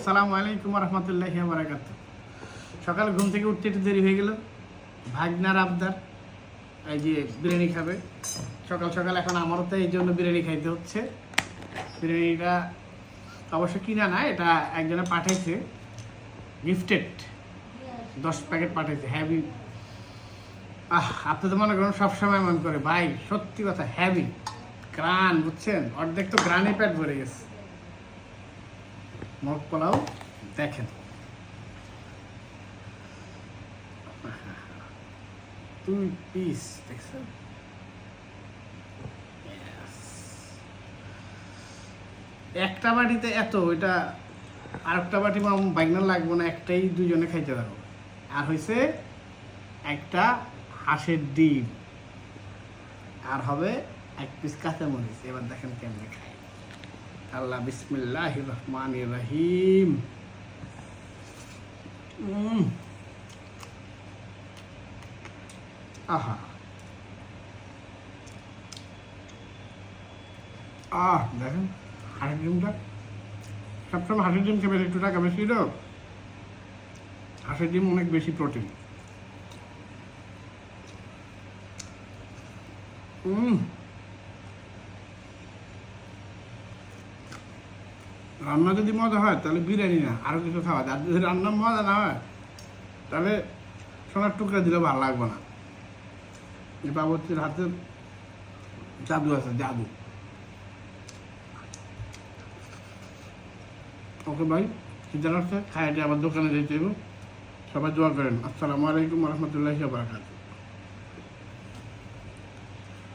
আসসালামু আলাইকুম রহমতুল্লাহি ওয়া বারাকাতুহু। সকালে ঘুম থেকে উঠতে একটু দেরি হয়ে গেল। ভাগনার আবদার এই যে বিরিয়ানি খাবে সকাল সকাল, এখন আমারও তো এই জন্য বিরিয়ানি খাইতে হচ্ছে। বিরিয়ানিটা অবশ্য কিনা না, এটা একজনে পাঠাইছে, গিফটেড 10 প্যাকেট পাঠাইছে। হ্যাভি, আপনি তো মনে করেন সবসময় মনে করে ভাই, সত্যি কথা হ্যাভি গ্রান, বুঝছেন? অর্ধেক তো গ্রানে পেট ভরে গেছে। মগ পোলাও দেখেন, দুই পিস দেখছেন, একটা বাটিতে এত, ওইটা আর একটা বাটি বাইগনা লাগবো না, একটাই দুজনে খাইতে পারবো। আর হয়েছে একটা হাঁসের ডিম, আর হবে এক পিস কাঁচামরিচ। এবার দেখেন কেমনে খাই। আল্লাহ, বিসমিল্লাহির রহমানির রহিম। আহা, দেখেন হাঁসের ডিমটা, সবসময় হাঁসের ডিম খেয়ে একটু টাকা বেশি, তো হাঁসের ডিম অনেক বেশি প্রোটিন। রান্না যদি মজা হয় তাহলে বিরিয়ানি না, আরো কিছু খাওয়া যায়। আর যদি রান্না মজা না হয় তাহলে সোনার টুকরা দিলে ভালো লাগবে না। বাবুর্চির হাতে জাদু আছে, জাদু। ওকে ভাই, খিদে লাগছে, খাইতে আবার দোকানে যেতে হবে। সবাই দোয়া করেন। আসসালামু আলাইকুম রহমতুল্লাহি ওয়া বারাকাতুহু।